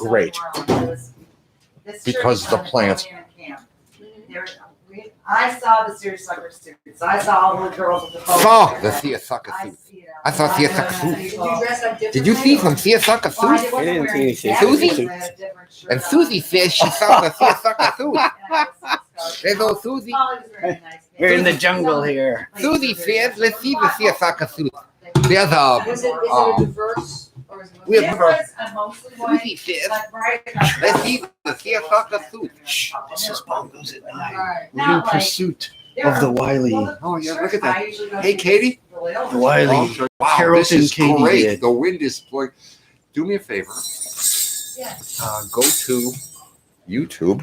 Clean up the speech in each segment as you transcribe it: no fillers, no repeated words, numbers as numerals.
great because the plants. I saw the seersucker suits. I saw all the girls with the photos. Saw the seersucker suits. I saw seersucker suits. Did you see some seersucker suits? I didn't see any Susie? And Susie says she saw the seersucker suits. There's old Susie. We're in the jungle here. Susie says, let's see the seersucker suits. There's a. Is it diverse? Or is it We have Susie says, let's see the seersucker suits. This is Bongos at Night. Right. We're in pursuit of the Wily. Oh yeah, look at that. Hey, Katie. The Wily. Wow, Carrollton this is Katie great. did. The wind is blowing. Do me a favor. Go to YouTube.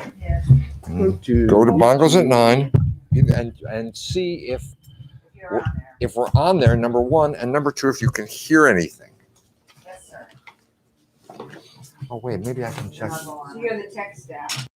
Go to Bongos at 9 and see if we're on there, number one, and number two, if you can hear anything. Yes, sir. Oh wait, maybe I can check. So you're the tech staff.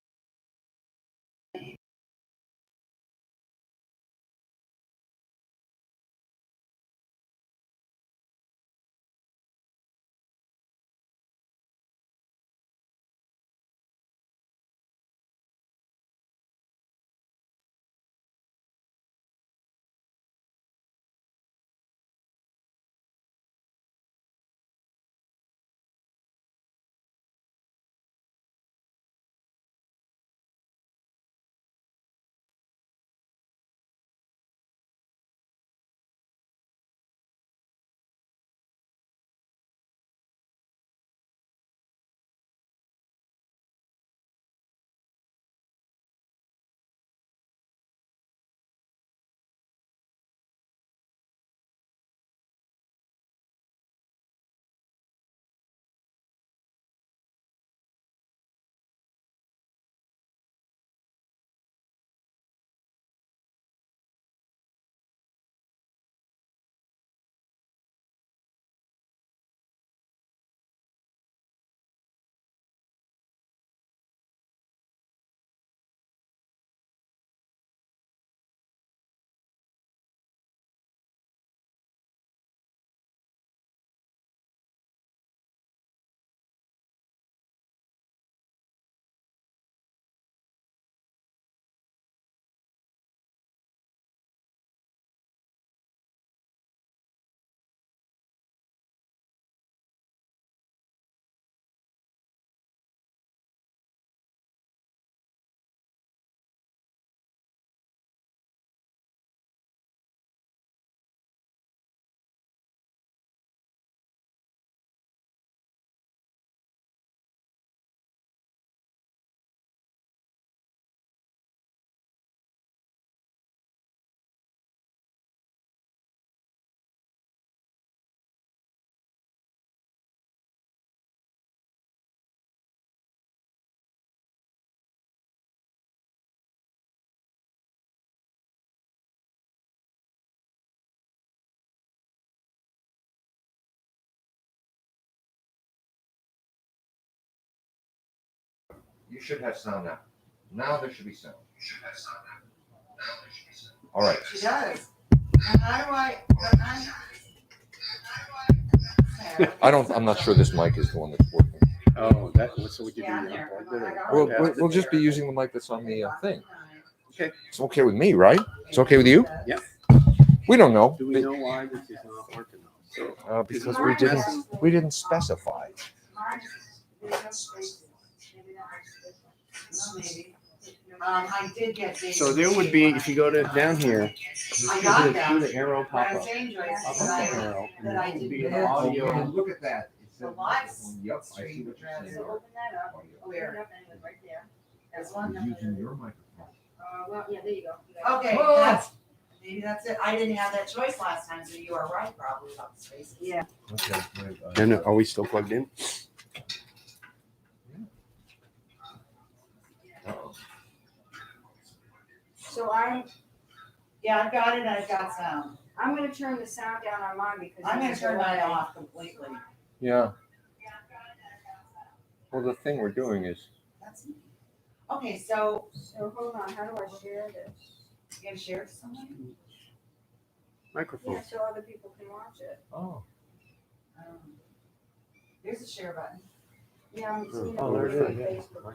You should have sound now. Now there should be sound. All right. She does. How do I? I'm not sure this mic is the one that's working. Oh, so what you do? We'll just be using the mic that's on the thing. Okay. It's okay with me, right? It's okay with you? Yeah. We don't know. Do we know why this is not working? Because we didn't specify. Maybe. I did get things. So there would be, if you go to down here, I got do that. the arrow pop But I up. changed it, Up so the I- arrow, and that I there would be didn't an do. audio. Look at that. The live Yep, I see stream what you're address. saying. Open that up. Where? Open it up and it was right there. This one? Using your microphone. Well, yeah, there you go. You got it. Okay, maybe that's it. I didn't have that choice last time, so you are right probably about the spaces. Yeah. Okay. And are we still plugged in? Uh-oh. So Yeah, I've got it, I've got sound. I'm gonna turn the sound down on mine because I'm gonna it's turn mine delay. off completely. Yeah. Well, the thing we're doing is. That's me. Okay, so So hold on, how do I share this? you gonna share it to somebody? Microphone. Yeah, so other people can watch it. Oh. Here's the share button. Yeah, I'm seeing it Oh, on there it is. Facebook.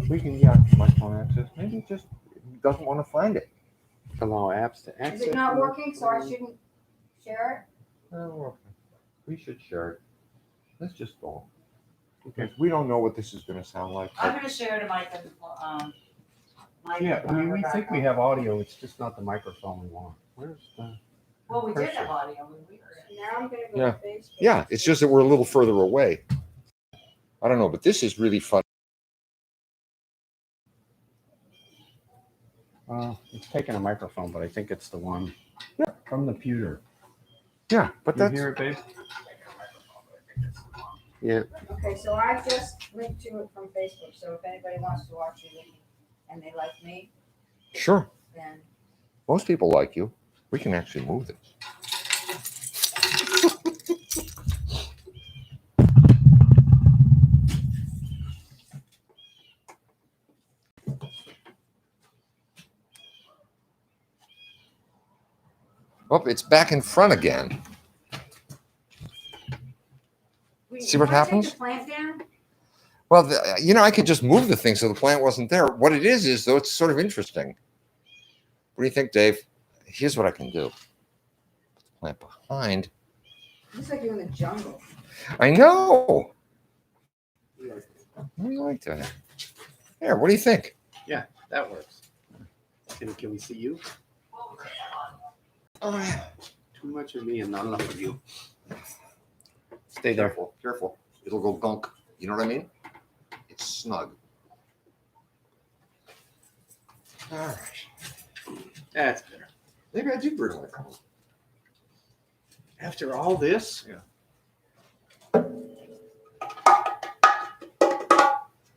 We can, yeah, microphone access. Maybe he just doesn't want to find it. Allow apps to access. Is it not working, so I shouldn't share Oh, we should share it. Let's just go. Okay. Because we don't know what this is going to sound like. I'm gonna share to Mike and, Mike. Yeah, I mean, we Rebecca. think we have audio, it's just not the microphone we want. Where's the? Well, we did have audio when we were it? in. Now I'm gonna go Yeah. to Facebook. Yeah, it's just that we're a little further away. I don't know, but this is really fun. It's taking a microphone, but I think it's the one. Yeah. From the pewter. Yeah, but You that's hear it, babe? Yeah. Okay, so I just linked to it from Facebook, so if anybody wants to watch it and they like me, sure. then Most people like you. We can actually move this. Oh, it's back in front again. See what happens? Take the plant down? Well, I could just move the thing so the plant wasn't there. What it is though, it's sort of interesting. What do you think, Dave? Here's what I can do. Put the plant behind. Looks like you're in the jungle. I know. I like that. There, what do you think? Yeah, that works. Can we see you? Oh, yeah. Too much of me and not enough of you. Stay there. Careful, careful. It'll go gunk. You know what I mean? It's snug. All right. That's better. Maybe I did bring my phone. After all this? Yeah.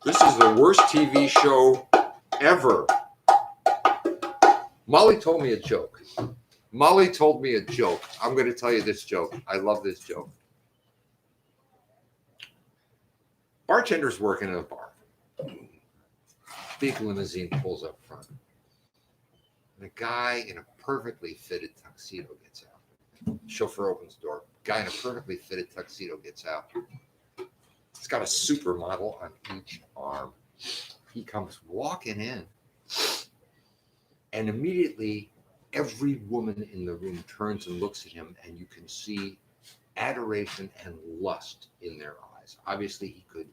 This is the worst TV show ever. Molly told me a joke. Molly told me a joke. I'm going to tell you this joke. I love this joke. Bartender's working in a bar. Big limousine pulls up front. And a guy in a perfectly fitted tuxedo gets out. Chauffeur opens the door. Guy in a perfectly fitted tuxedo gets out. He's got a supermodel on each arm. He comes walking in. And immediately, every woman in the room turns and looks at him, and you can see adoration and lust in their eyes. Obviously, he could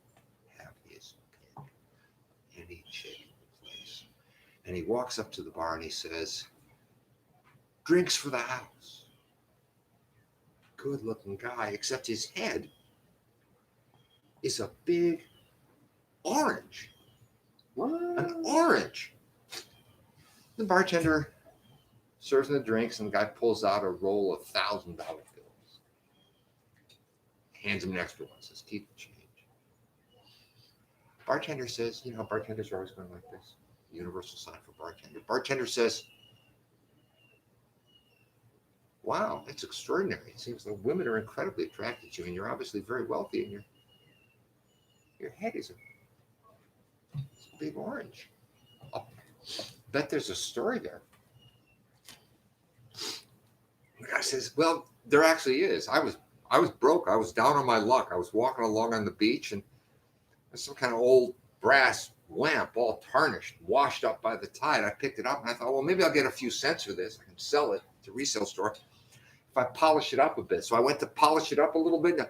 have his pick any chick in the place. And he walks up to the bar and he says, "Drinks for the house." Good-looking guy, except his head is a big orange. What? An orange. The bartender serves him the drinks, and the guy pulls out a roll of $1,000 bills. Hands him an extra one, says, "Keep the change." Bartender says, bartenders are always going like this. Universal sign for bartender. Bartender says, "Wow, that's extraordinary. It seems like women are incredibly attracted to you, and you're obviously very wealthy, and your head is a big orange. I'll bet there's a story there." The guy says, "Well, there actually is. I was broke. I was down on my luck. I was walking along on the beach, and there's some kind of old brass lamp, all tarnished, washed up by the tide. I picked it up, and I thought, well, maybe I'll get a few cents for this. I can sell it to a resale store if I polish it up a bit." So I went to polish it up a little bit, and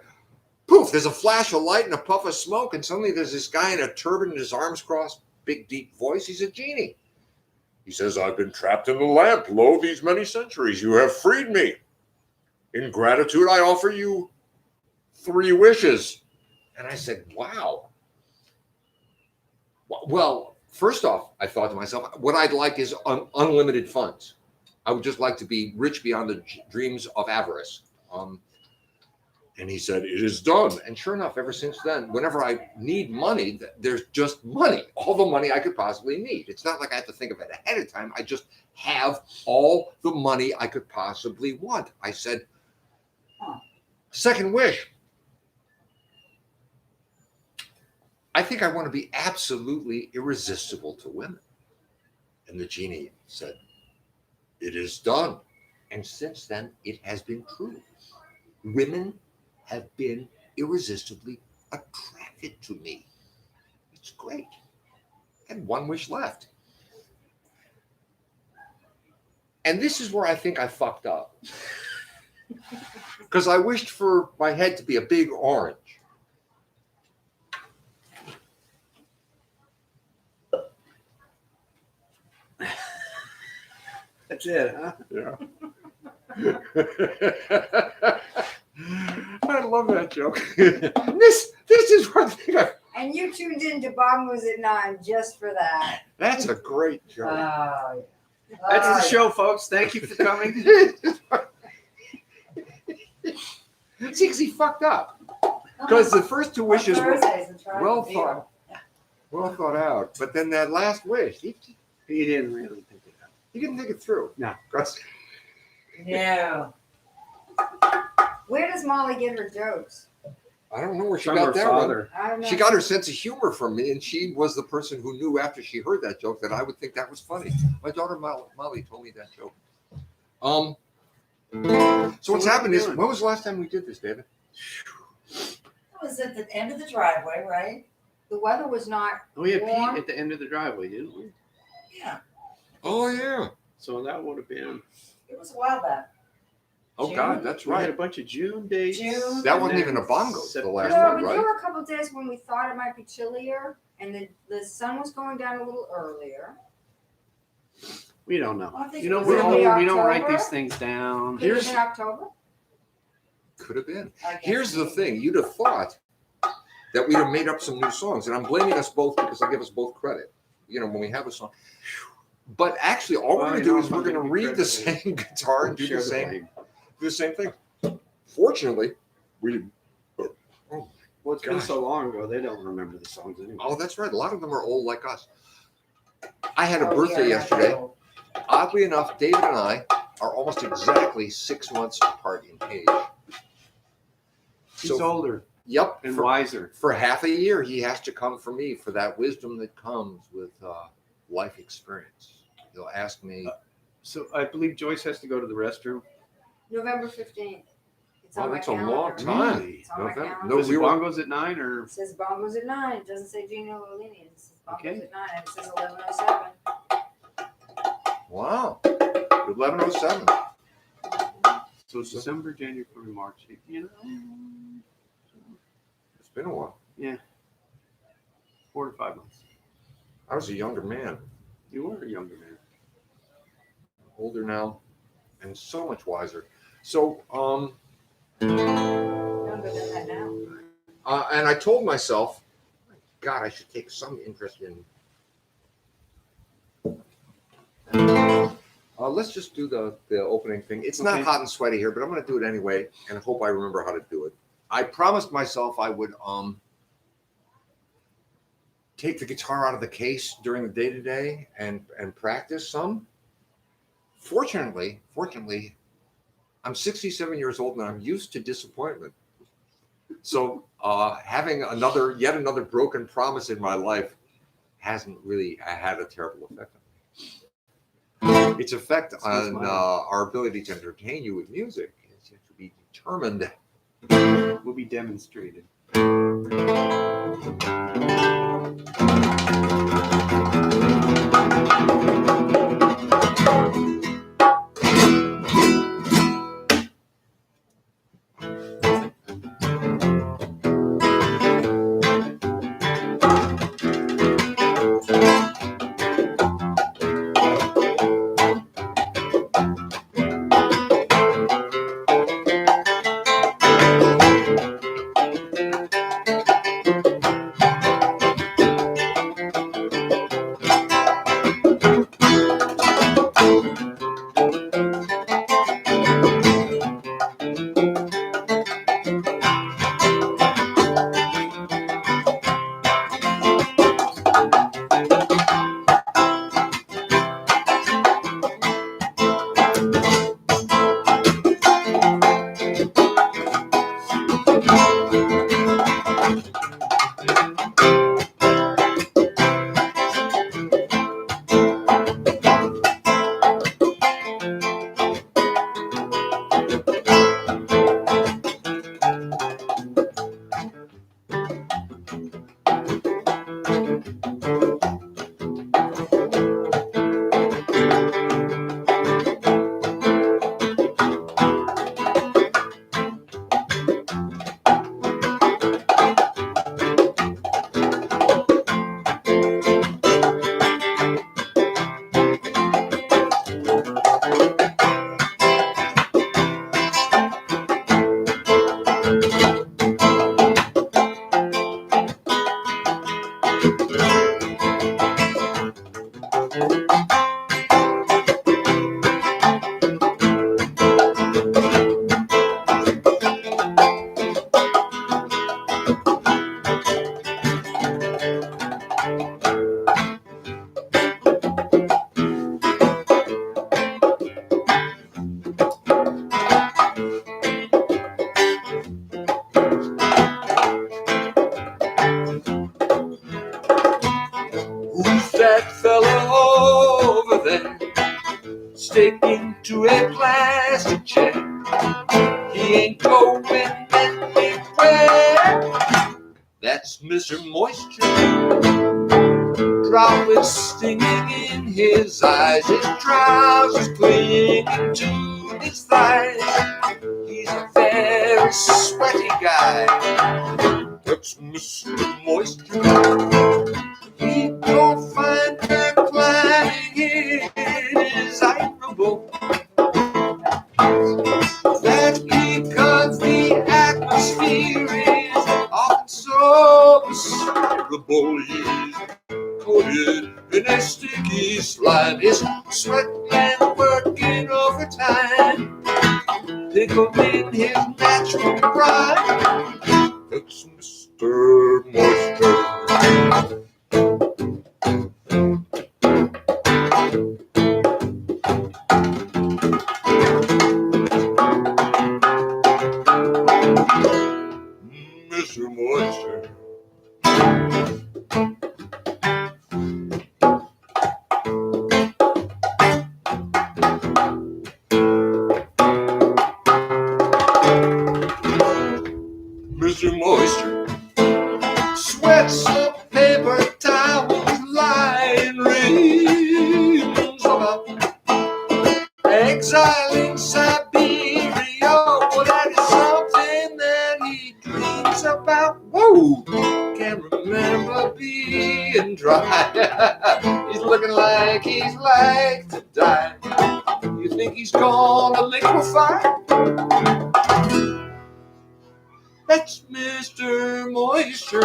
poof, there's a flash of light and a puff of smoke, and suddenly there's this guy in a turban and his arms crossed, big, deep voice. He's a genie. He says, "I've been trapped in the lamp, lo, these many centuries. You have freed me. In gratitude, I offer you 3 wishes." And I said, wow. Well, first off, I thought to myself, what I'd like is unlimited funds. I would just like to be rich beyond the dreams of avarice. And he said, "It is done." And sure enough, ever since then, whenever I need money, there's just money, all the money I could possibly need. It's not like I have to think of it ahead of time. I just have all the money I could possibly want. I said, second wish. I think I want to be absolutely irresistible to women. And the genie said, "It is done." And since then, it has been true. Women have been irresistibly attracted to me. It's great. And one wish left. And this is where I think I fucked up. Because I wished for my head to be a big orange. That's it, huh? Yeah. I love that joke. This is what I think And you tuned in to Bongos at 9 just for that. that's a great joke. Oh, yeah. That's the Oh, show, folks. Thank you for coming. See, because he fucked up. Because the first two wishes were Thursdays and try well to thought, well thought out. But then that last wish, he He didn't really think it out. didn't think it through. No. 'Cause- No. Where does Molly get her jokes? I don't know where she From her got that one. father. I don't know. She got her sense of humor from me, and she was the person who knew after she heard that joke that I would think that was funny. My daughter Molly told me that joke. So what's happened is, when was the last time we did this, David? It was at the end of the driveway, right? The weather was not. We had Warm. Pete at the end of the driveway, didn't we? Yeah. Oh yeah. So that would have been. It was a while back. Oh June? God, that's We had a right. bunch of June dates. June. That wasn't and even a then bongo. The last September. No, one, but there right? were a couple of days when we thought it might be chillier, and the sun was going down a little earlier. We don't know. I think You know, it we're was old. in We don't write October. these things down. Could it have Here's- been October. Could have been. I guess. Here's the thing: you'd have thought that we'd have made up some new songs, and I'm blaming us both because I give us both credit. You know, when we have a song. But actually, all we're Well, going to you do know, is we're I'm going to gonna read be the credited. same guitar and do Share the the same, blame. do the same thing. Fortunately, we didn't. Well, it's been Gosh. so long ago, they don't remember the songs anyway. Oh, that's right. A lot of them are old like us. I had a Oh, birthday yeah, yesterday. that's Oddly enough, David and I are almost exactly 6 months apart in age. He's So, older yep, and for, wiser. for half a year, he has to come for me for that wisdom that comes with life experience. He'll ask me, So I believe Joyce has to go to the restroom. November 15th. It's oh, on my that's a long calendar. time. It's on my November- calendar. No, Was we it were, bongos at 9 or? It says Bongos at 9. It doesn't say Gino Lolini. It says Bongos Okay. at 9. And it says 11:07. wow, 11:07. So it's December, January, February, March. You know, It's been a while. 4 to 5 months. I was a younger man, You were a younger man. older now, and so much wiser. So, Younger than that now. and I told myself, God, I should take some interest in. Let's just do the opening thing. It's not Okay. hot and sweaty here, but I'm going to do it anyway, and hope I remember how to do it. I promised myself I would take the guitar out of the case during the day-to-day and practice some. Fortunately, I'm 67 years old and I'm used to disappointment. So having yet another broken promise in my life hasn't really had a terrible effect on me. Its effect on our ability to entertain you with music is yet to be determined. Will be demonstrated. Who's that fella over there, sticking to a plastic chair? He ain't going anywhere. That's Mr. Moisture. Droplets stinging in his eyes, his trousers clinging to his thighs. He's a very sweaty guy. That's Mr. Moisture. He don't find that climbing is admirable. That's because the atmosphere is often so desirable. He's coated in a sticky slime. His sweat gland working overtime, pickled in his natural prime. That's Mr. Moisture. Mr. Moisture. Mr. Moisture sweats up paper towels, lying rings about exiling Siberia. Well, that is something that he dreams about. Whoa, can't remember being dry. He's looking like he's like to die. You think he's gonna liquefy? That's Mr. Moisture.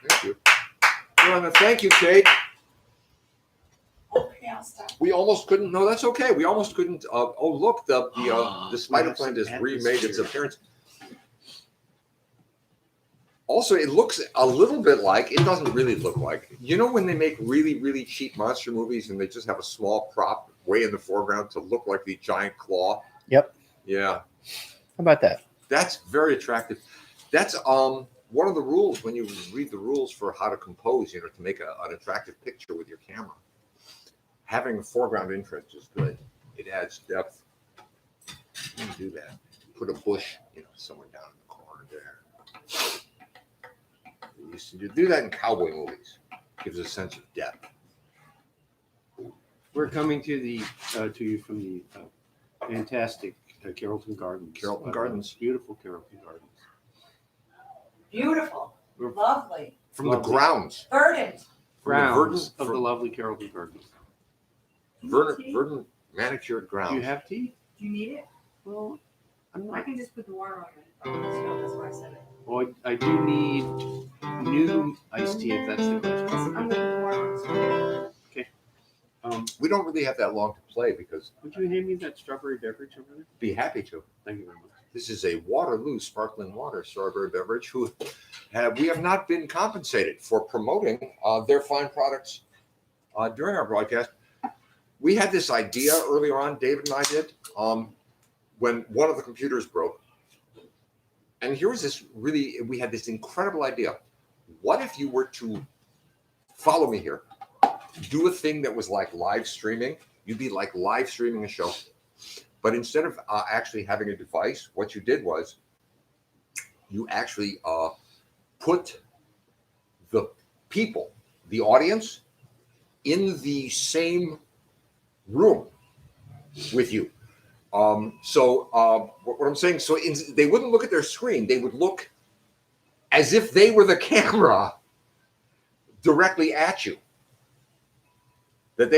Thank you. Thank you, Kate. Okay, I'll stop. We almost couldn't. No, that's okay. We almost couldn't. Oh, look, the spider plant has remade its appearance. Also, it looks a little bit like, it doesn't really look like, you know when they make really, really cheap monster movies and they just have a small prop way in the foreground to look like the giant claw? Yep. Yeah. How about that? That's very attractive. That's one of the rules when you read the rules for how to compose, to make an attractive picture with your camera. Having a foreground interest is good. It adds depth. You can do that. Put a bush, somewhere down in the corner there. We used to do that in cowboy movies. Gives a sense of depth. We're coming to you from the fantastic Carrollton Gardens. Carrollton Gardens. Beautiful Carrollton Gardens. Beautiful, lovely, From the grounds. verdant. Grounds of the lovely Carrollton Gardens. Verdant manicured Do grounds. you have tea? Do you need it? Well, I'm I not. can just put the water on it. Oh, that's why I said it. Well, I do need new iced tea if that's the question. I'm gonna put the water on it. We don't really have that long to play because Would you hand me that strawberry beverage over there? be happy to. Thank you very much. This is a Waterloo sparkling water strawberry beverage. We have not been compensated for promoting their fine products during our broadcast. We had this idea earlier on, David and I did, when one of the computers broke. And here was we had this incredible idea. What if you were to follow me here, do a thing that was like live streaming? You'd be like live streaming a show. But instead of actually having a device, what you did was you actually put the people, the audience, in the same room with you. What I'm saying, they wouldn't look at their screen. They would look as if they were the camera directly at you. That the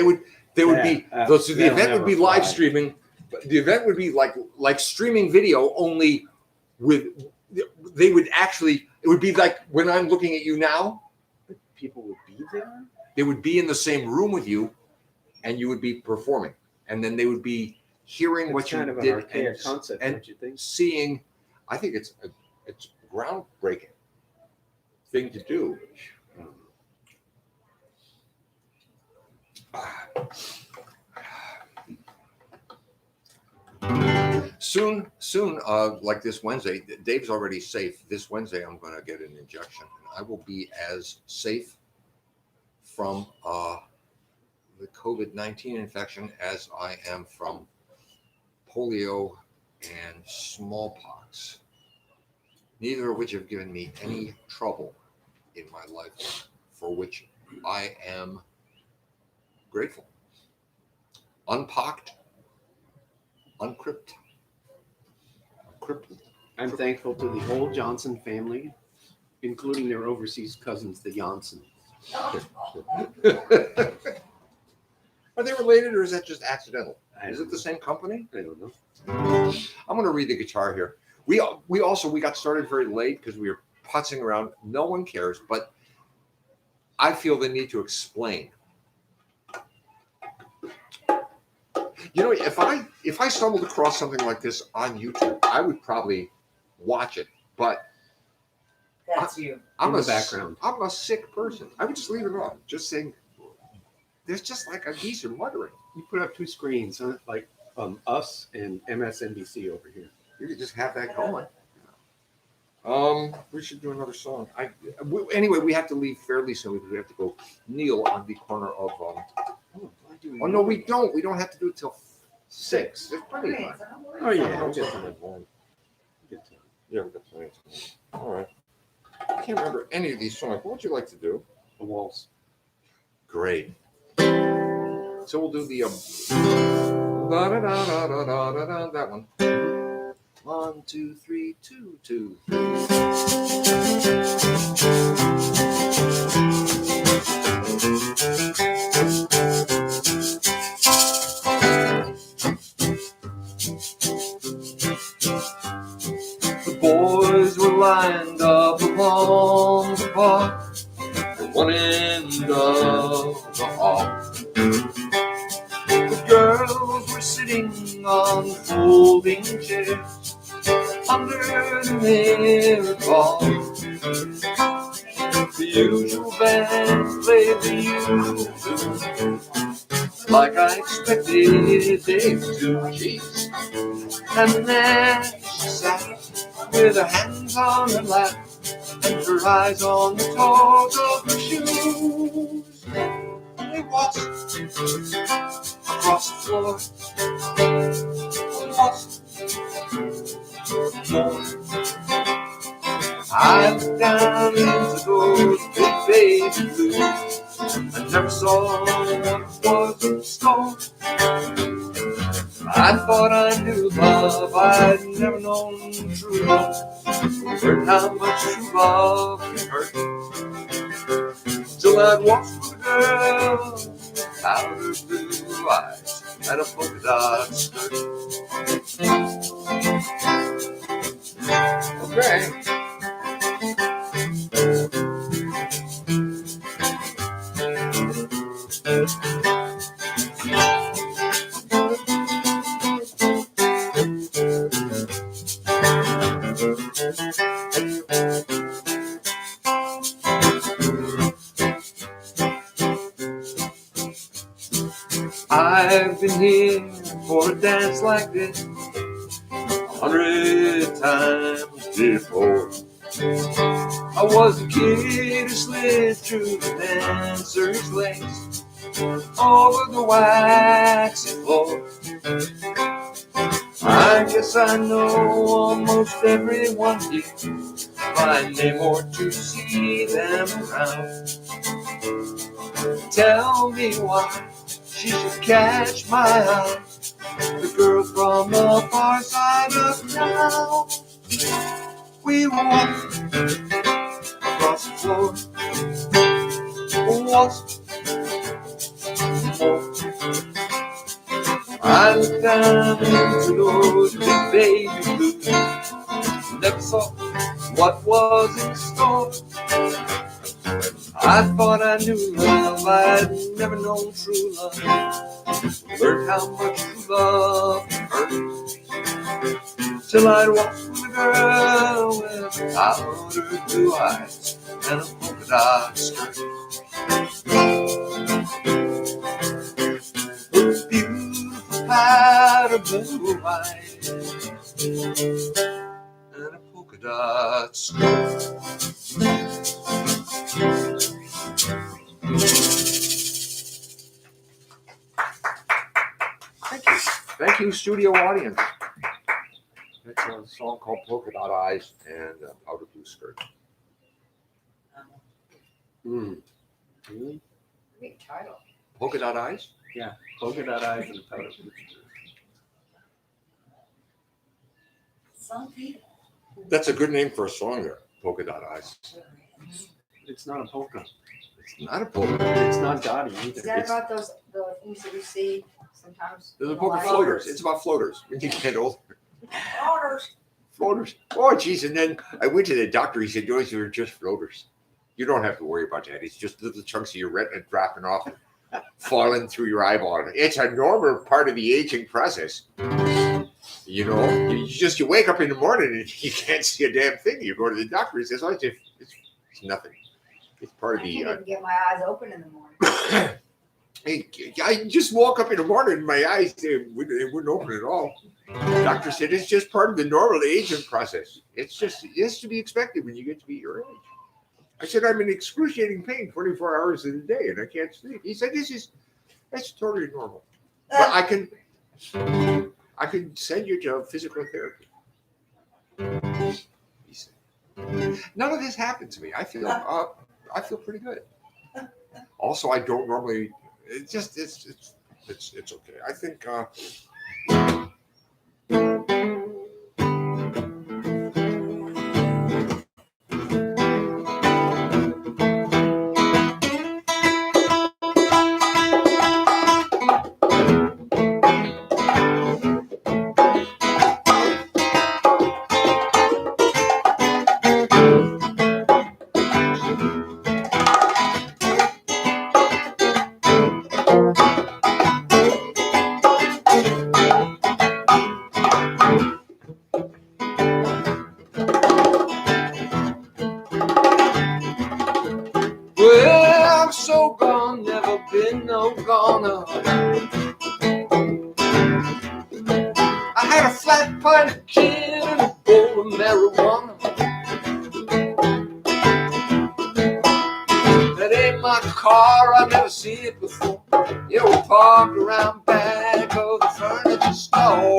event would be live streaming. The event would be like streaming video, only it would be like when I'm looking at you now, people would be there? They would be in the same room with you, and you would be performing, and then they would be hearing It's what you kind of an did archaic concept, and don't you think? seeing. I think it's groundbreaking thing to do. Soon, like this Wednesday, Dave's already safe. This Wednesday, I'm going to get an injection, and I will be as safe from the COVID-19 infection as I am from polio and smallpox, neither of which have given me any trouble in my life, for which I am grateful. Unpocked, uncrypted. I'm thankful to the whole Johnson family, including their overseas cousins, the Janssens. Are they related, or is that just accidental? I Is don't it the same company? I don't know. I'm going to read the guitar here. We got started very late because we were putzing around. No one cares, but I feel the need to explain. You know, if I stumbled across something like this on YouTube, I would probably watch it. But That's you. I'm In the background. I'm a sick person. I would just leave it on. Just saying, there's just like a geezer muttering. You put up two screens, huh? Like us and MSNBC over here. You could just have that going. We should do another song. Anyway, we have to leave fairly soon because we have to go kneel on the corner of. Oh no, we don't. We don't have to do it till 6. There's plenty of time. Oh yeah, we'll get time. Good time. Yeah, we got plenty of time. All right. I can't remember any of these songs. What would you like to do? A waltz. Great. So we'll do the that one. 1, 2, 3, 2, 2, 3. The boys were lined up along the bar at one end of the hall. The girls were sitting on folding chairs under the mirror ball. The usual band played the usual, like I expected Dave to. Jeez. And then she sat with her hands on her lap and her eyes on the toes of her shoes. And they waltzed across the floor, waltzed more. I looked down into those big baby blues. I never saw what was in store. I thought I knew love, I'd never known true love. Learned how much true love can hurt. Till I'd walk with a girl with powder blue eyes and a polka dot skirt. Okay. I've been here for a dance like this 100 times before. I was a kid who slid through the dancer's lace over the waxy floor. I guess I know almost everyone here by name or to see them around. Tell me why she should catch my eye, the girl from the far side of town. We walked across the floor, waltzed more. I looked down into those big baby blues, never saw what was in store. I I thought I knew love, I'd never known true love. Learned how much love hurts. Till I'd walk with a girl with outer blue eyes and a polka dot skirt. With beautiful powder blue eyes and a polka dot skirt. Thank you, studio audience. It's a song called Polka Dot Eyes and Powder Blue Skirt. Really? Great title. Polka Dot Eyes? Polka dot eyes and powder blue skirt. Some people. That's a good name for a song there. Polka Dot Eyes. It's not a polka. It's not a polka. It's not dotty Is either. that It's, about the things that we see sometimes? There's a in book of life? floaters. It's about floaters. When you get older. Orders. Floaters. Oh, geez. And then I went to the doctor. He said, those are just floaters. You don't have to worry about that. It's just little chunks of your retina dropping off, falling through your eyeball. It's a normal part of the aging process. You know, you wake up in the morning and you can't see a damn thing. You go to the doctor. He says, oh, it's nothing. It's part of I the. can't even get my eyes open in the morning. I just woke up in the morning and my eyes they wouldn't open at all. The doctor said it's just part of the normal aging process. It's to be expected when you get to be your age. I said I'm in excruciating pain 24 hours a day and I can't sleep. He said that's totally normal. But I can send you to physical therapy. He said, none of this happened to me. I feel pretty good. Also, I don't normally. It's okay. I think. Well, I'm so gone, never been no goner. I had a flat pint of gin and a bowl of marijuana. That ain't my car, I've never seen it before. It was parked around back of the furniture store.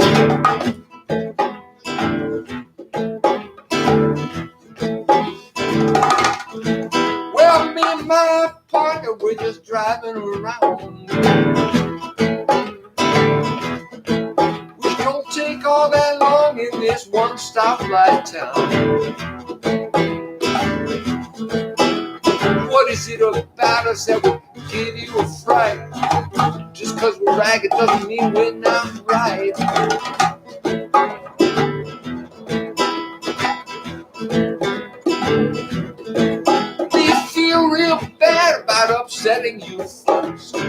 Well, me and my partner, we're just driving around. We don't take all that long in this one stoplight town. What is it about us that would give you a fright? Just cause we're ragged doesn't mean we're not right. We feel real bad about upsetting you folks. You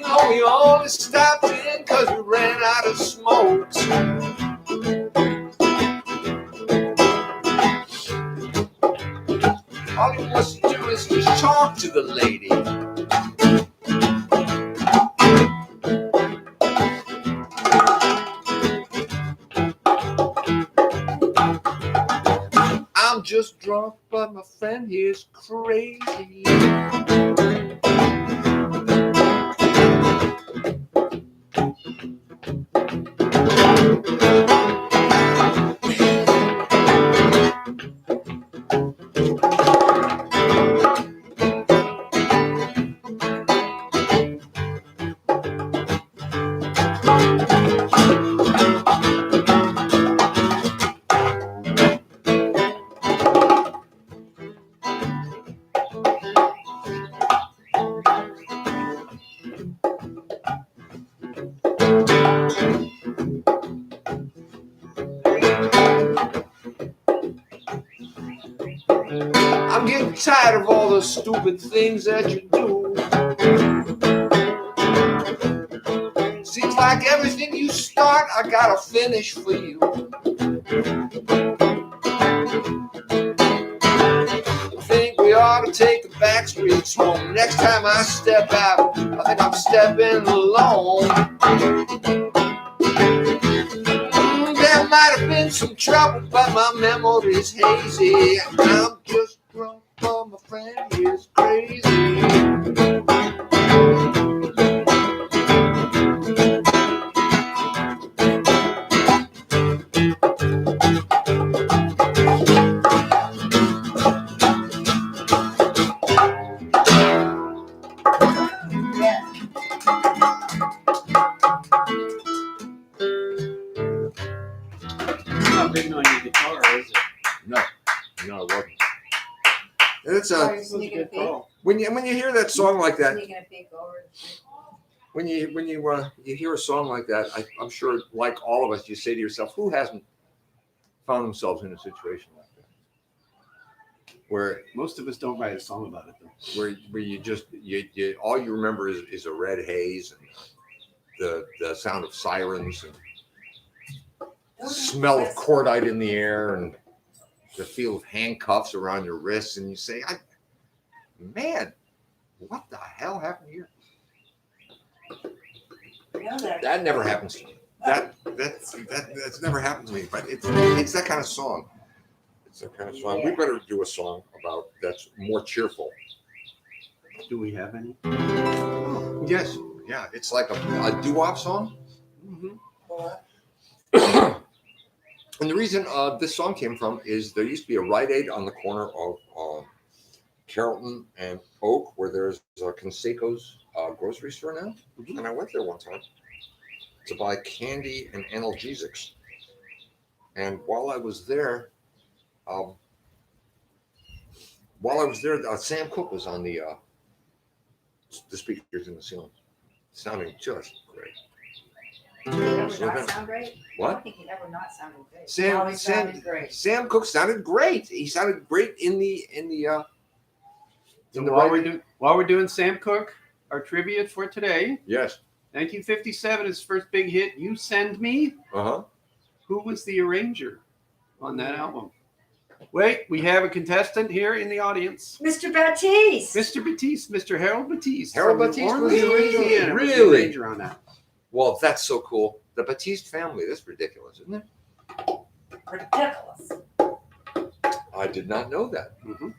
know we only stopped in cause we ran out of smokes. All he wants to do is just talk to the lady. I'm just drunk, but my friend here's crazy. I'm getting tired of all the stupid things that you do. Seems like everything you start, I gotta finish for you. I think we ought to take the back streets home. Next time I step out, I think I'm stepping alone. There might have been some trouble, but my memory's hazy. I'm just drunk, but my friend is crazy. It's not written on your guitar, is it? No, it wasn't. It's Sorry, It was a sneaking a good peek. call. when you hear that song like that, Sneaking a peek over. when you hear a song like that, I'm sure, like all of us, you say to yourself, who hasn't found themselves in a situation like that, where Most of us don't write a song about it though. where you just you all you remember is a red haze and the sound of sirens and the smell of cordite in the air and the feel of handcuffs around your wrists, and you say, man, what the hell happened here? That never happens to me. That's never happened to me. But it's that kind of song. It's that kind of song. We better do a song about that's more cheerful. Do we have any? Yes, yeah. It's like a doo-wop song. Mm-hmm. And the reason this song came from is there used to be a Rite Aid on the corner of Carrollton and Oak, where there's Conseco's grocery store now. Mm-hmm. And I went there one time to buy candy and analgesics. And while I was there, Sam Cooke was on the speakers in the ceiling, sounding just great. Did he ever not sound great? I What? don't think he ever not sounded great. Sam Great. Sam Cooke sounded great. He sounded great in the So while we're doing Sam Cooke, our trivia for today, yes. 1957, his first big hit, "You Send Me." Uh-huh. Who was the arranger on that album? Wait, we have a contestant here in the audience. Mr. Baptiste. Mr. Batiste, Mr. Harold Batiste. Harold from Batiste New was the Orleans, original- Louisiana, was the really? arranger on that. Well, that's so cool. The Batiste family. That's ridiculous, isn't it? Ridiculous. I did not know that. Mhm.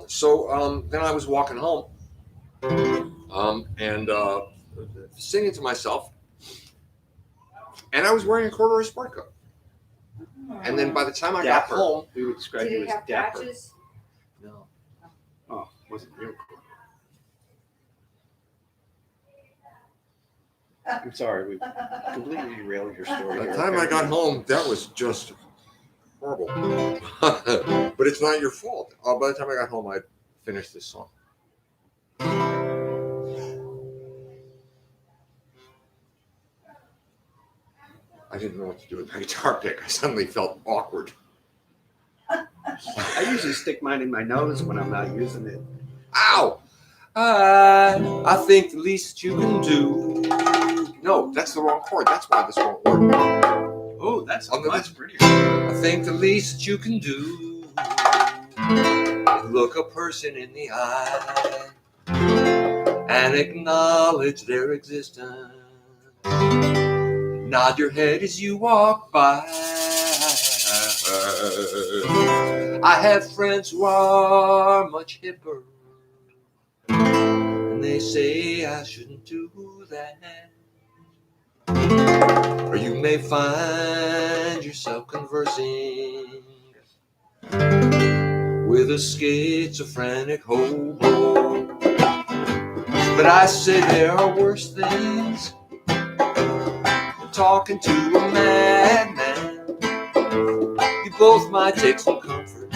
So then I was walking home, and singing to myself, and I was wearing a corduroy sport coat. And then by the time I got Dapper. home, We would describe Did you it as have dapper. patches? no, Oh, wasn't real cool. I'm sorry, we completely derailed your story. by the here. time I got home, that was just horrible. But it's not your fault. By the time I got home, I finished this song. I didn't know what to do with my guitar pick. I suddenly felt awkward. I usually stick mine in my nose when I'm not using it. Ow! I think the least you can do. No, that's the wrong chord. That's why this won't work. Oh, that's Oh, no, much prettier. I think the least you can do is look a person in the eye and acknowledge their existence. Nod your head as you walk by. I have friends who are much hipper, and they say I shouldn't do that. Or you may find yourself conversing with a schizophrenic hobo. But I say there are worse things than talking to a madman. You both might take some comfort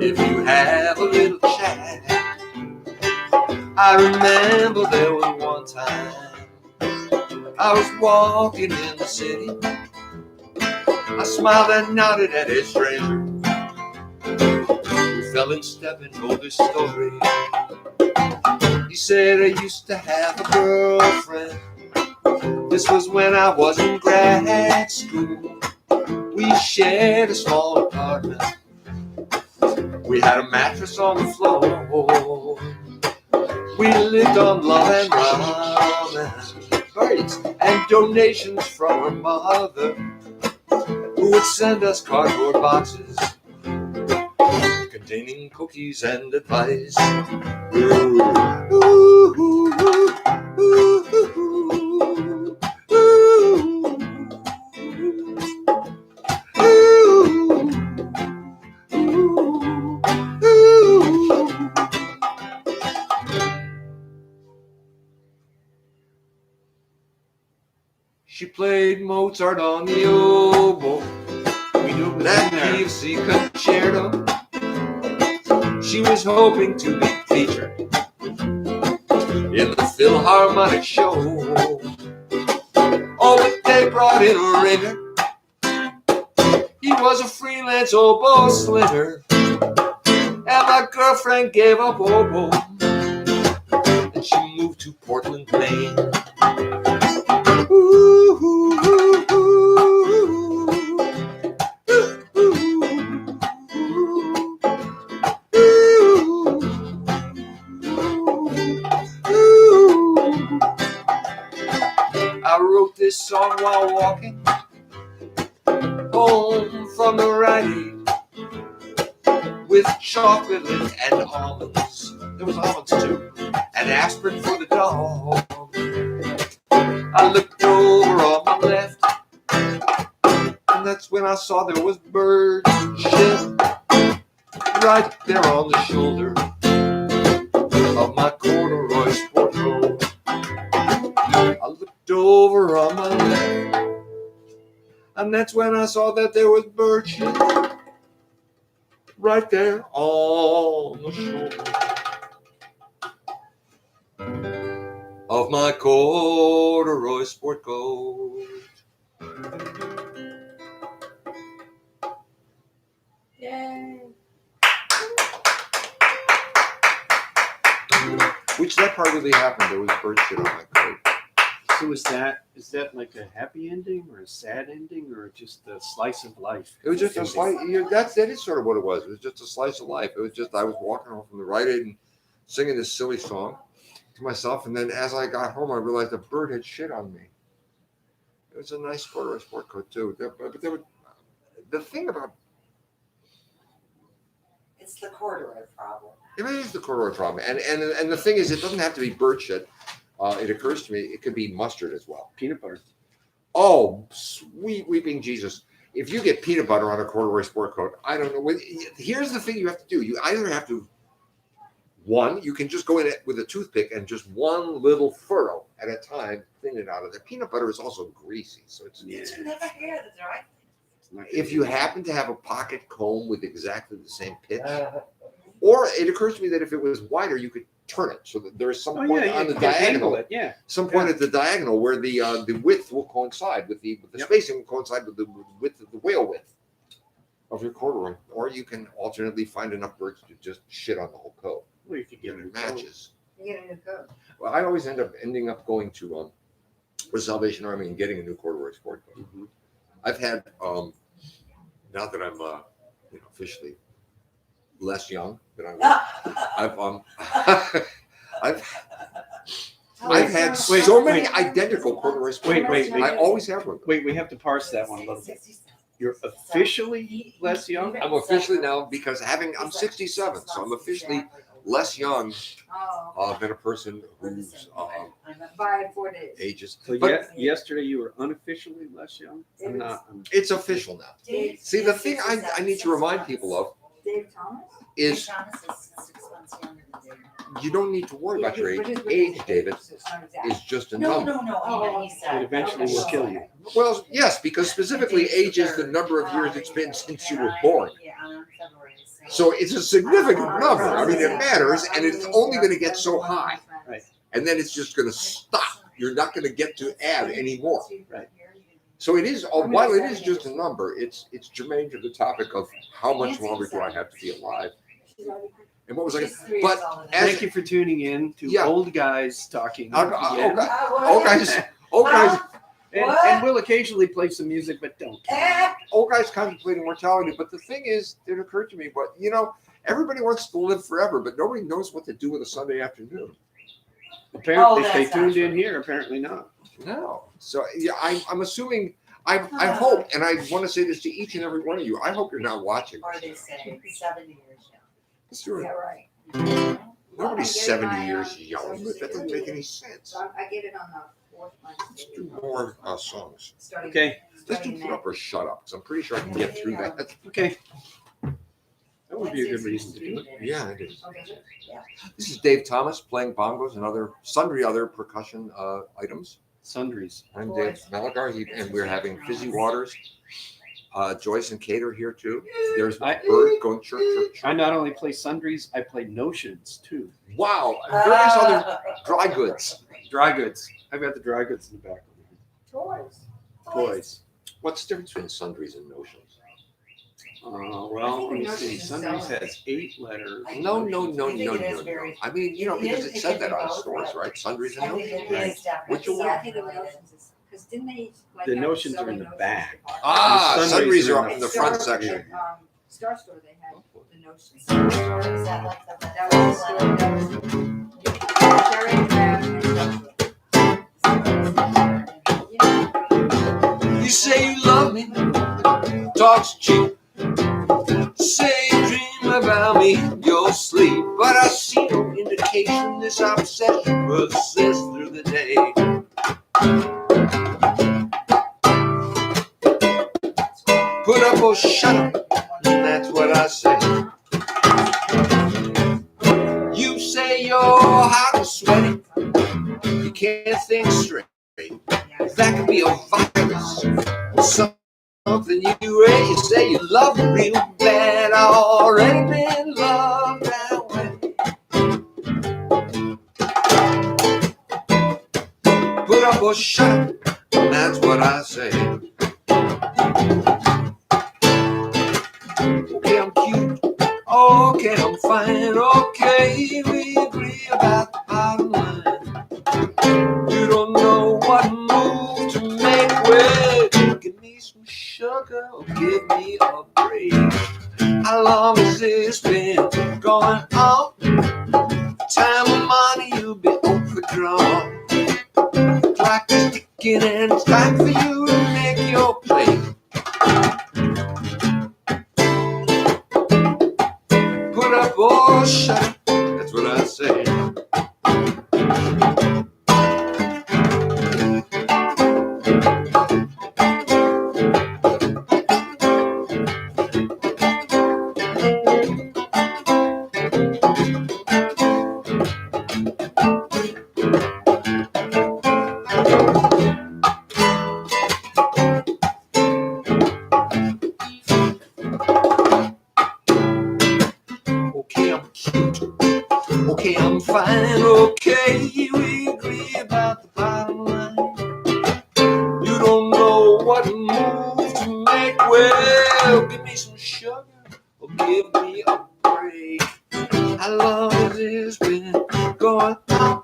if you have a little chat. I remember there was one time I was walking in the city I smiled and nodded at a stranger who fell in step and told his story. He said, I used to have a girlfriend. This was when I was in grad school. We shared a small apartment. We had a mattress on the floor. We lived on love and ramen, birds, and donations from her mother, who would send us cardboard boxes containing cookies and advice. Ooh, ooh, ooh, ooh, ooh, She played Mozart on the oboe, We knew it was that in there. PFC concerto. She was hoping to be featured in the Philharmonic show. Oh, but they brought in a ringer. He was a freelance oboe slinger, and my girlfriend gave up oboe, and she moved to Portland, Maine. Ooh, ooh, ooh, ooh, I wrote this song while walking home from the ride with chocolate and almonds. There was almonds too, and aspirin for the dog. I looked over on my left, and that's when I saw there was bird shit right there on the shoulder of my corduroy sport coat. I looked over on my left, and that's when I saw that there was bird shit right there on the shoulder of my corduroy sport coat. Yay. Which that part really happened. There was bird shit on my coat. So is that like a happy ending or a sad ending or just a slice of life? It was just a slice. That is sort of what it was. It was just a slice of life. It was just I was walking home from the Rite Aid and singing this silly song to myself, and then as I got home, I realized a bird had shit on me. It was a nice corduroy sport coat too. But there was, the thing about It's the corduroy problem. it is the corduroy problem, and the thing is, it doesn't have to be bird shit. It occurs to me it could be mustard as well. Peanut butter. Oh, sweet weeping Jesus. If you get peanut butter on a corduroy sport coat, I don't know. Here's the thing you have to do. You either have to, one, you can just go in it with a toothpick and just one little furrow at a time, thin it out of there. Peanut butter is also greasy. So it's, Yeah. You never hear the dry if you happen to have a pocket comb with exactly the same pitch, or it occurs to me that if it was wider, you could turn it so that there is some point on the diagonal. Yeah. Some point at the diagonal where the width will coincide with the spacing will coincide with the width of the whale width of your corduroy, or you can alternately find enough birds to just shit on the whole coat. Well, you could get It matches. You get a new coat. Well, I always ending up going to the Salvation Army and getting a new corduroy sport coat. Mm-hmm. I've had now that I'm officially less young than I was. I've had so many identical corduroy sport Wait. coats. I always have one. Wait, we have to parse that one a little bit. You're officially less young? I'm officially now because I'm 67, so I'm officially less young Oh, than a person who's by 4 days. ages. So But yesterday you were unofficially less young? I'm not. it's official now. See, the thing I need to remind people of Dave Thomas? is Thomas is 6 months younger than David. you don't need to worry about your age. What is- Age, David, It's not exact. is just a No, number. no, I mean, he said. It eventually will kill you. Well, yes, because specifically age is the number of years it's been since you were born. Yeah, I'm February. So it's a significant number. I mean, it matters, and it's only going to get so high. Right. And then it's just going to stop. You're not going to get to add anymore. Right. So it is, while it is just a number, it's germane to the topic of how much longer do I have to be alive? And what was I? She's 3 But years older than as- Thank you for tuning in to Yeah. Old Guys Talking. Oh, again. guys, And we'll occasionally play some music, but don't. old guys contemplating mortality. But the thing is, it occurred to me, but you know, everybody wants to live forever, but nobody knows what to do with a Sunday afternoon. Apparently, if they that's not tuned in true. here, apparently not. No. So yeah, I'm assuming. I hope, and I want to say this to each and every one of you. I hope you're not watching. Or they say 70 years young. It's true. Yeah, right. Nobody's I get 70 my, years young, Social but that doesn't make Security. any sense. So I get it on the 4th Let's Wednesday. do more songs. Starting- Okay. Let's do starting put May. up or shut up, because I'm pretty sure I can get through that. Okay. That would be a good reason to do it. Yeah, it is. Okay. This is Dave Thomas playing bongos and sundry other percussion items. Sundries. I'm Dave Malagar, and we're having Fizzy Waters. Joyce and Kate are here too. There's I- Bert going chirp, chirp, chirp. I not only play sundries, I play notions too. Wow, and various other dry goods. Dry goods. I've got the dry goods in the back. Toys. Toys. What's the difference between sundries and notions? Well, let me see. Sundries has 8 letters. No. I think it is very- I mean, you know, It because is- it it said can that be on both, stores, but right? Sundries and I think notions. it Right? is definitely. Which one? Yeah, I think the notions is, because didn't they like The have notions are selling in the notions back. department? Ah, The sundries are up At in the front Star- section. at, Star Store, they had the notions. Is that like the? That was the store, that was Cherry Crab and Star Store. You know, You say you love me, talk's cheap. Say you dream about me, you'll sleep. But I see no indication this obsession persists through the day. Put up or shut up, that's what I say. You say your heart is sweaty, you can't think straight. That could be a virus, something you read. You say you love me real bad. I already been loved that way. Put up or shut up, that's what I say. Okay, I'm cute. Okay, I'm fine. Okay, we agree about the bottom line. You don't know what move to make. Well, give me some sugar or give me a break. How long has this been going on? Time and money, you'll be overdrawn. The clock is ticking and it's time for you to make your play. Put up or shut up, that's what I say. Okay, I'm cute. Okay, I'm fine. Okay, we agree about the bottom line. You don't know what move to make. Well, give me some sugar or give me a break. How long has this been going on?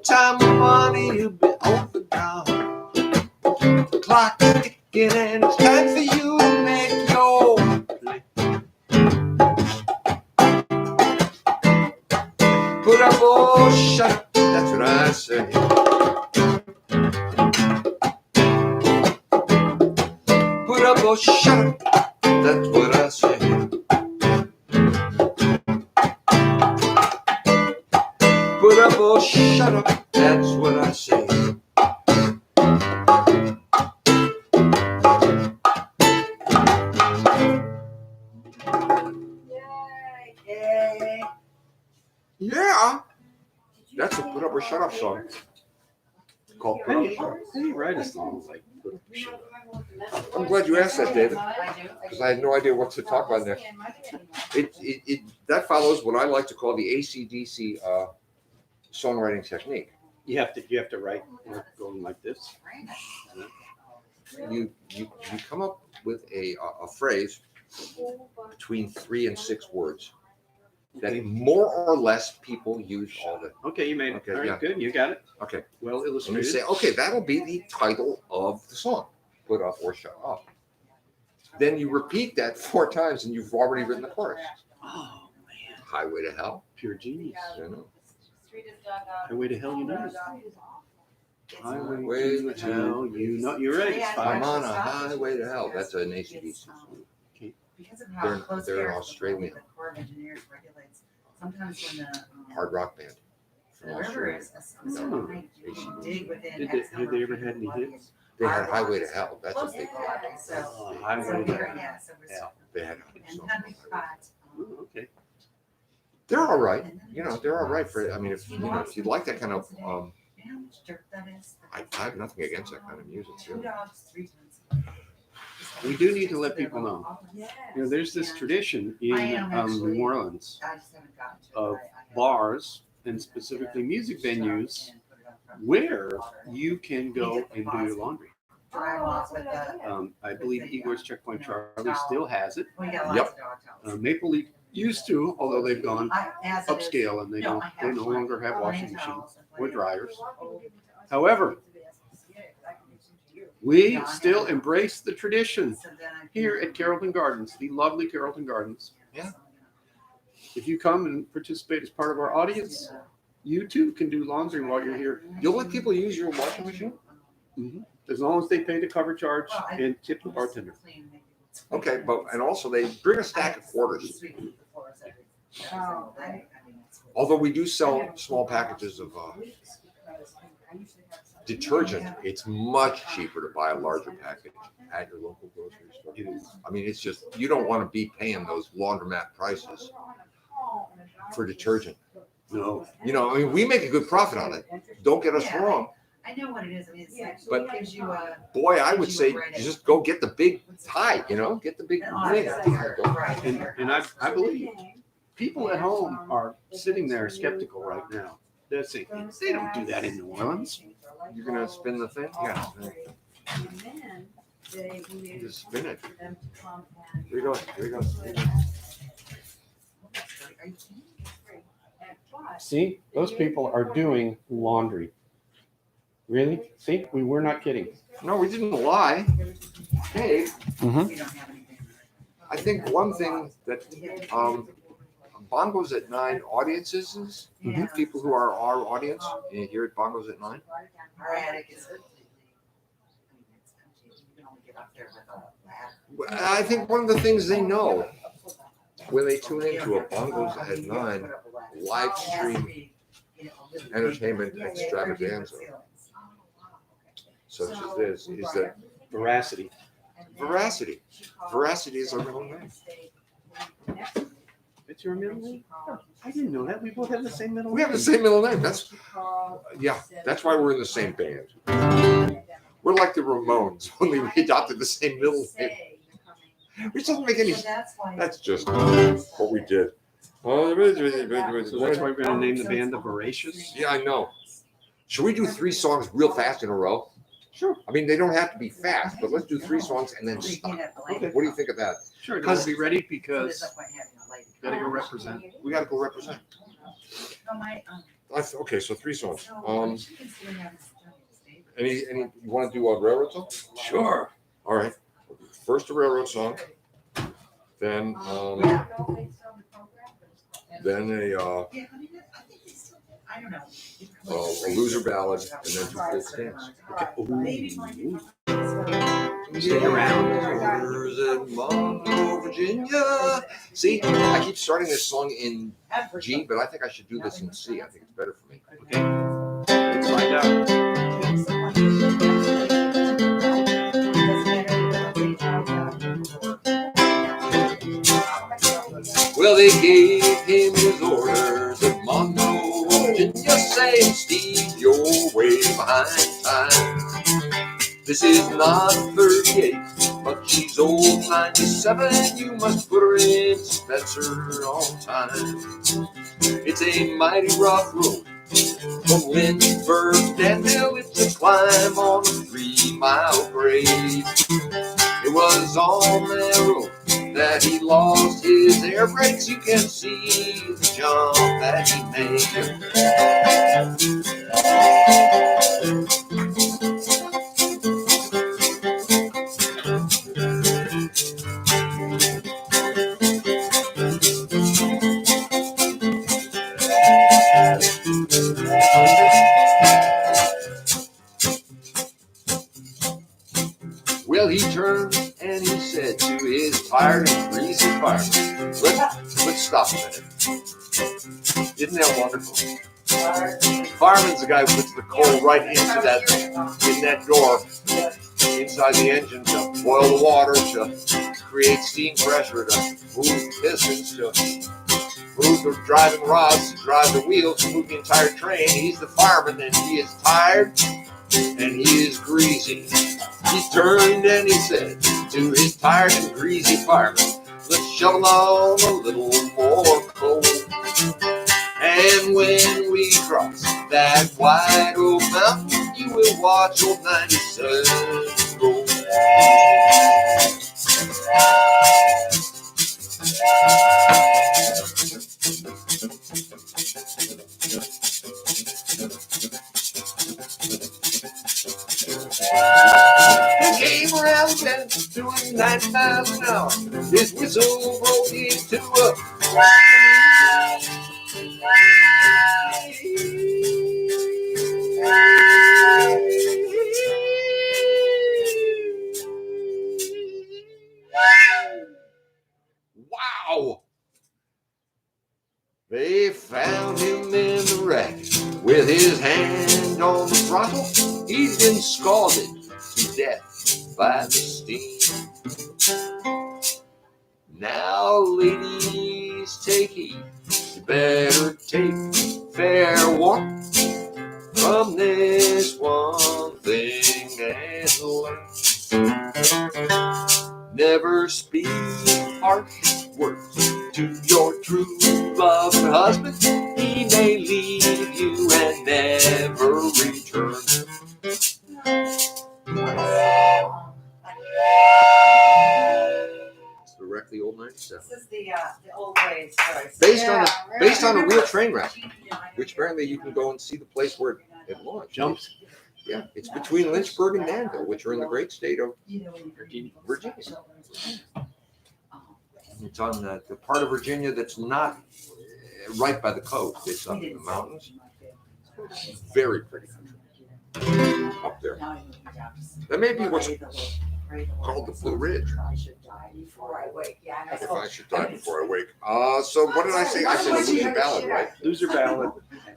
Time and money, you've been overdrawn. The clock is ticking and it's time for you to make your play. Put up or shut up, that's what I say. Put up or shut up, that's what I say. Put up or shut up, that's what I say. Yay. Yeah, that's a put up or shut up song. Called Put Up or Shut Up. I didn't write a song like put up or shut up. I'm glad you asked that, David, I do. because I had no idea what to talk about next. It that follows what I like to call the AC/DC songwriting technique. You have to write going like this. you come up with a phrase between 3 and 6 words that more or less people use all the. Okay, you made it. Okay, All right, yeah. good. You got it. Okay. Well And you illustrated. say, okay, that'll be the title of the song. Put up or shut up. Then you repeat that 4 times, and you've already written the chorus. Oh man, Highway to Hell. pure genius. You know. Highway to Hell, you know. Highway Way to to Hell, you know. You're right. It's I'm 5. on a highway to hell. That's an ACDC. Because of how close they're they are to the Australian. the Corps of Engineers regulates, sometimes when the. Hard rock band from The river Australia. is a certain height, you can dig within. Did X they number of ever feet had any of water. hits? They had Highway to Hell. That's Close what they to call that, it. so. Highway So to we're, Hell. yeah, so we're. Yeah. They had And so then we've got. Oh, okay. they're all right. You know, they're all right for. I mean, if you know, if you like that kind of, You know how much dirt that is? I have nothing against that kind of music Two too. dogs, 3 times. We do need to let people know. Yes. You know, there's this tradition in I am actually- New Orleans I just haven't gotten to it. of I have- bars and specifically music venues where you can go and do your laundry. Drive off with the. I believe Igor's Checkpoint Charlie still has it. We got Yep. lots of dog towels. Maple Leaf used to, although they've gone As it is- upscale and they No, don't. I They have no one. longer have washing Plain machines towels and or plain- dryers. However, we still embrace the tradition So then I- here at Carrollton Gardens, the lovely Carrollton Gardens. Yeah. If you come and participate as part of our audience, you too can do laundry while you're here. You'll let people use your washing machine? As long as they pay the cover charge and tip the bartender. Okay, but and also they bring a stack of quarters. Although we do sell small packages of detergent, it's much cheaper to buy a larger package at your local grocery store. It is. I mean, it's just you don't want to be paying those laundromat prices for detergent. No. You know, I mean, we make a good profit on it. Don't get us wrong. I know what it is. I mean, it's like, But- it gives you a. Boy, I would say just go get the big tie, you know, get the big thing. Right. And I believe people at home are sitting there skeptical right now. They're saying, they don't do that in New Orleans. You're gonna spin the thing? Yeah. And then they needed Just spin it. for them to come and. Here you go. Here you go. See, those people are doing laundry. Really? See, we were not kidding. No, we didn't lie. Hey, We don't have anything. I think one thing that Bongos at 9 audiences is Yeah. people who are our audience here at Bongos at 9. Our attic is completely. I mean, it's empty. You can only get up there with a ladder. I think one of the things they know when they tune into a Bongos at 9 live stream entertainment extravaganza, such as this, is that Veracity. veracity. Veracity is our middle name. It's your middle name? I didn't know that. We both have the same middle name. We have the same middle name. That's why we're in the same band. We're like the Ramones, only we adopted the same middle name. Which doesn't make any sense. That's just what we did. So that's why we're going to name the band the Voracious. Yeah, I know. Should we do 3 songs real fast in a row? Sure. I mean, they don't have to be fast, but let's do 3 songs and then stop. Okay. What do you think of that? Sure. Because be ready because No, gotta go represent. We got to go represent. my, Okay, so 3 songs. so, Any you want to do a railroad song? Sure. All right. First a railroad song, then then I don't know. a loser ballad, and then 2 full stands. Stick around. Rivers in Monroe, Virginia. See, I keep starting this song in G, but I think I should do this in C. I think it's better for me. Okay. Let's find out. Well, they gave him his orders at Monroe, Virginia, saying, Steve, you're way behind time. This is not 38, but she's old 97. You must put her in Spencer on time. It's a mighty rough road From Lynchburg, Danville, it's a climb on a 3-mile grade. It was on that road that he lost his air brakes. You can see the jump that he made. Well, he turned and he said to his tired and greasy fireman, let's stop a minute. Isn't that wonderful? Fireman's the guy who puts the coal right into that door inside the engine to boil the water, to create steam pressure, to move pistons, to move the driving rods, to drive the wheels, to move the entire train. He's the fireman, and he is tired and he is greasy. He turned and he said to his tired and greasy fireman, let's shovel on a little more coal. And when we cross that wide old mountain, you will watch old 97 roll. He came around the bend doing 90 miles an hour. His whistle broke into a wow! They found him in the wreck with his hand on the throttle. He'd been scalded to death by the steam. Now, ladies, take heed. You better take fair warning from this one thing and learn. Never speak harsh words to your true loving husband. He may leave you and never return. It's directly old 97. This is the old ways choice. Based on a real train wreck, which apparently you can go and see the place where it launched. Jumps. Yeah, it's between Lynchburg and Danville, which are in the great state of Virginia. It's on the part of Virginia that's not right by the coast. It's up in the mountains. It's very pretty country up there. That may be what's called the Blue Ridge. If I should die before I wake. So what did I say? I said loser ballad, right? Loser ballad.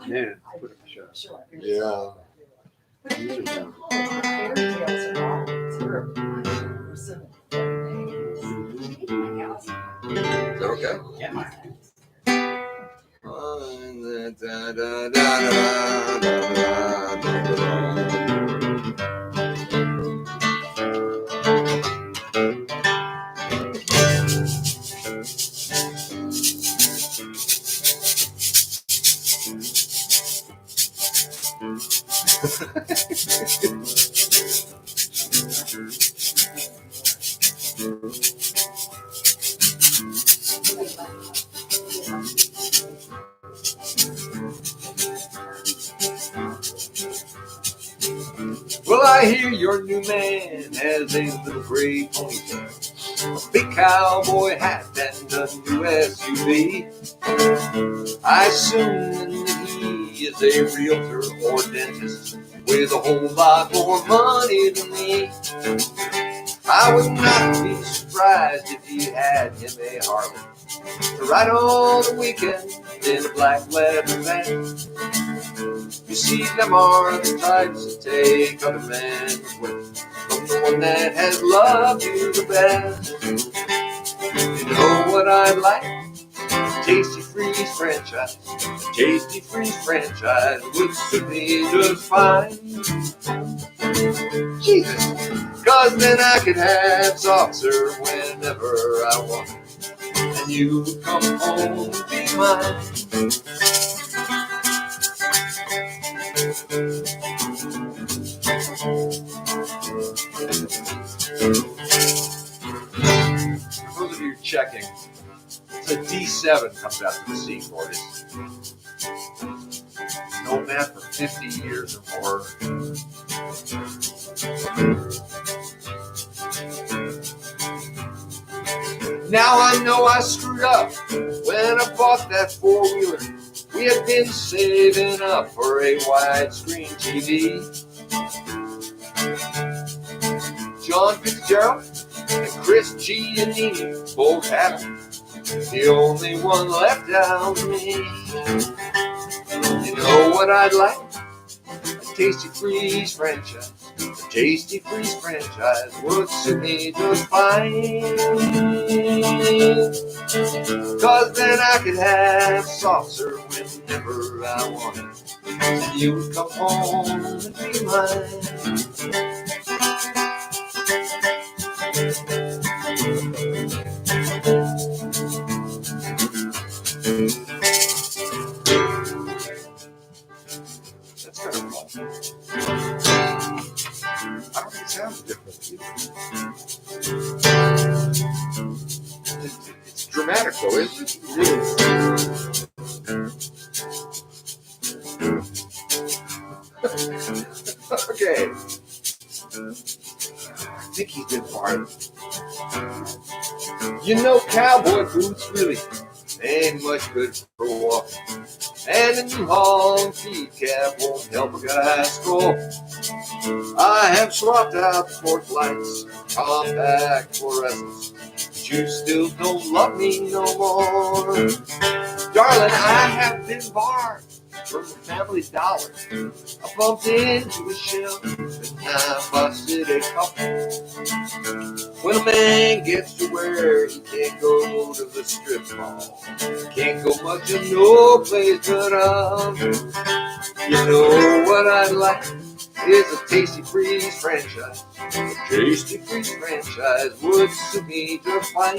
Yeah. Put it in the show. Yeah. Loser ballad. Is that okay? Yeah. Well, I hear your new man has a little gray ponytail, a big cowboy hat, and a new SUV. I assume he is a realtor or dentist with a whole lot more money than me. I would not be surprised if he had him a Harley to ride on the weekend in a black leather van. You see, them are the types that take other men away from the one that has loved you the best. You know what I'd like? Tasty Freeze franchise. Tasty Freeze franchise would suit me just fine. Jesus, 'cause then I could have soft serve whenever I want, and you would come home and be mine. Those of you checking, the D7 comes out to the C chord. Known that for 50 years or more. Now I know I screwed up when I bought that four-wheeler. We had been saving up for a widescreen TV. John Fitzgerald and Chris Giannini both had them. The only one left out of me. You know what I'd like? A Tasty Freeze franchise. A Tasty Freeze franchise would suit me just fine. Cause then I could have soft serve whenever I wanted. And you would come home and be mine. That's kind of fun. I don't think it sounds different either. It's dramatic though, isn't it? Okay. I think he's been fired. You know, cowboy boots really ain't much good for walking. And a new long feed cap won't help a guy score. I have swapped out sport lights, compact fluorescents, but you still don't love me no more. Darling, I have been barred from the Family Dollar. I bumped into a shelf and I busted a couple. When a man gets to where he can't go to the strip mall, can't go much of no place but you know what I'd like is a Tasty Freeze franchise. A Tasty Freeze franchise would suit me just fine.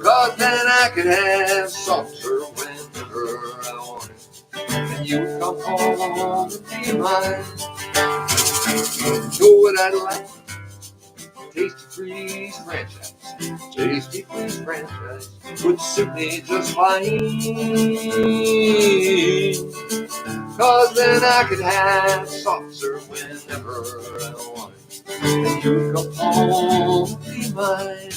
Cause then I could have soft serve whenever I wanted. And you would come home and be mine. Know what I'd like? Tasty Freeze franchise. Tasty Freeze franchise would suit me just fine. Cause then I could have soft serve whenever I wanted. And you would come home and be mine.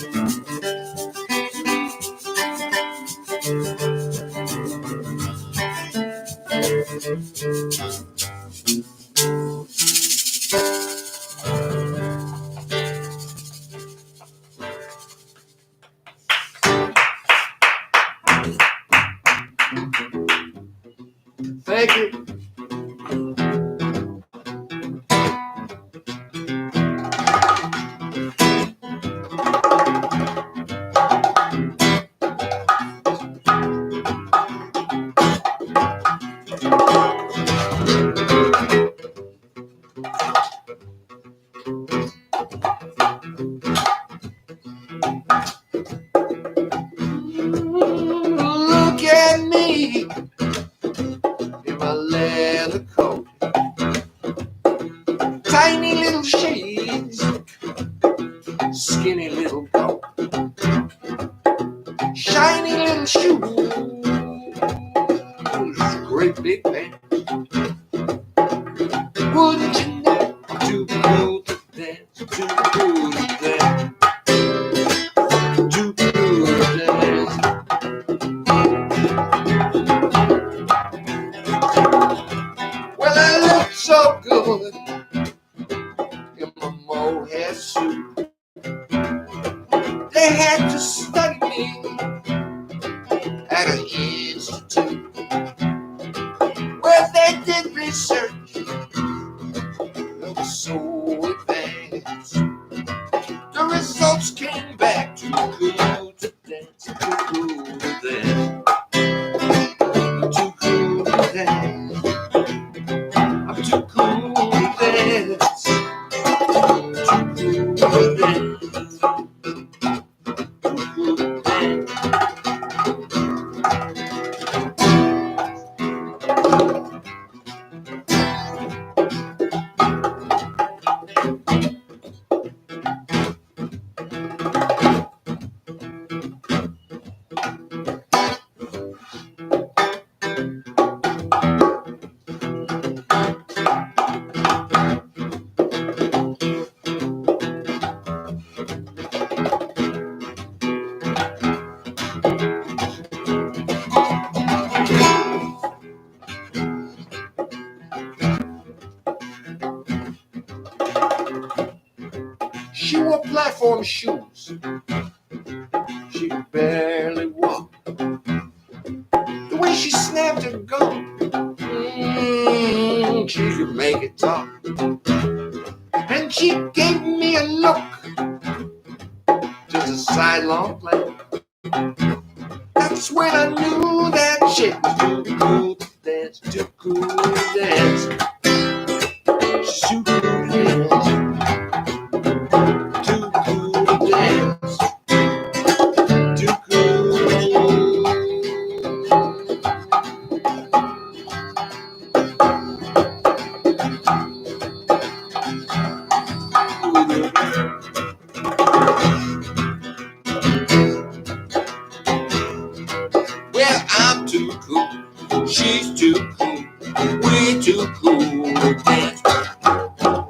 Thank you. Look at me in my leather coat, tiny little shades, skinny little goat, shiny little shoes, great big pants. Wouldn't you know I'm too cool to dance, too cool to dance, too cool to dance. Well, I look so good in my mohair suit. They had to study me at an institute where they did research that was so advanced. The results came back too cool to dance, too cool to dance, too cool to dance. I'm too cool to dance, too cool to dance, too cool to dance. She wore platform shoes. She could barely walk. The way she snapped her gum, she could make it talk. And she gave me a look, just a sidelong glance. That's when I knew that chick was too cool to dance, too cool to dance. She's too cool to dance, too cool to dance, too cool. Well, I'm too cool, she's too cool, way too cool to dance.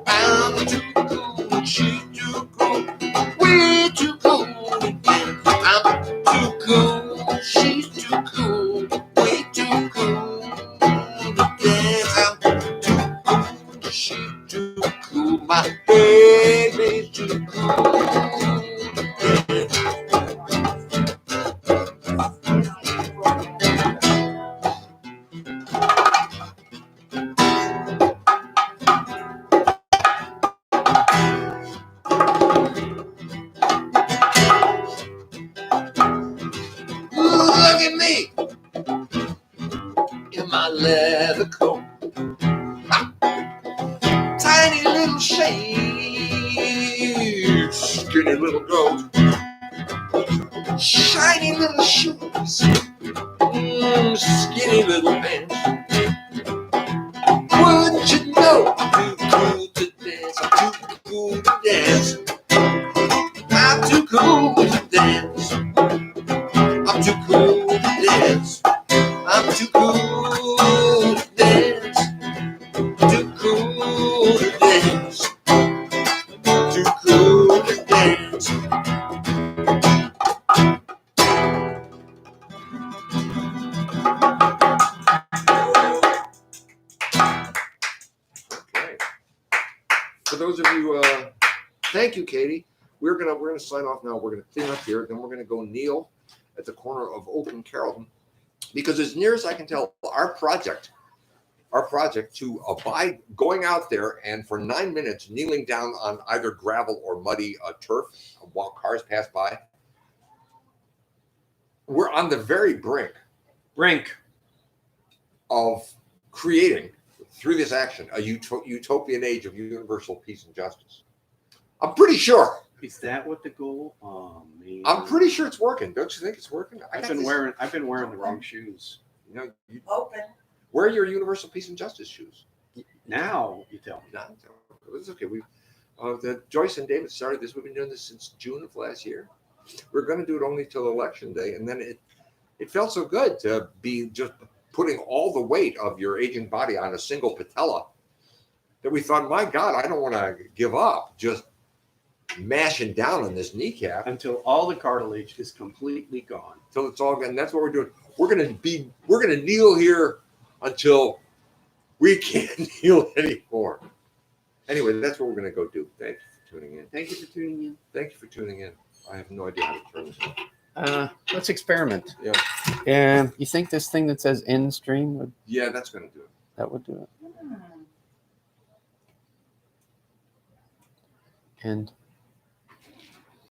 I'm too cool, she's too cool, way too cool to dance. I'm too cool, she's too cool, way too cool to dance. I'm too cool, she's too cool, my baby's too cool to dance. Look at me in my leather coat, tiny little shade, skinny little goat, shiny little shoes, skinny little pants. Wouldn't you know I'm too cool to dance? I'm too cool to dance. I'm too cool to dance. I'm too cool to dance. I'm too cool to dance. Too cool to dance. Too cool to dance. Okay. For those of you, thank you, Katie. We're gonna sign off now. We're gonna clean up here. Then we're gonna go kneel at the corner of Oak and Carrollton, because as near as I can tell, our project to abide going out there and for 9 minutes kneeling down on either gravel or muddy turf while cars pass by, we're on the very brink of creating, through this action, a utopian age of universal peace and justice. I'm pretty sure. Is that what the goal? Oh man. I'm pretty sure it's working. Don't you think it's working? I've been wearing the wrong shoes. You know, Open. wear your universal peace and justice shoes. Now you tell me. No, it's okay. Joyce and David started this. We've been doing this since June of last year. We're going to do it only till Election Day, and then it felt so good to be just putting all the weight of your aging body on a single patella that we thought, my God, I don't want to give up just mashing down on this kneecap Until all the cartilage is completely gone. until it's all gone. And that's what we're doing. We're going to kneel here until we can't kneel anymore. Anyway, that's what we're going to go do. Thank you for tuning in. Thank you for tuning in. Thank you for tuning in. I have no idea how to turn this on. Let's experiment. Yeah. And you think this thing that says end stream would Yeah, that's going to do it. that would do it? And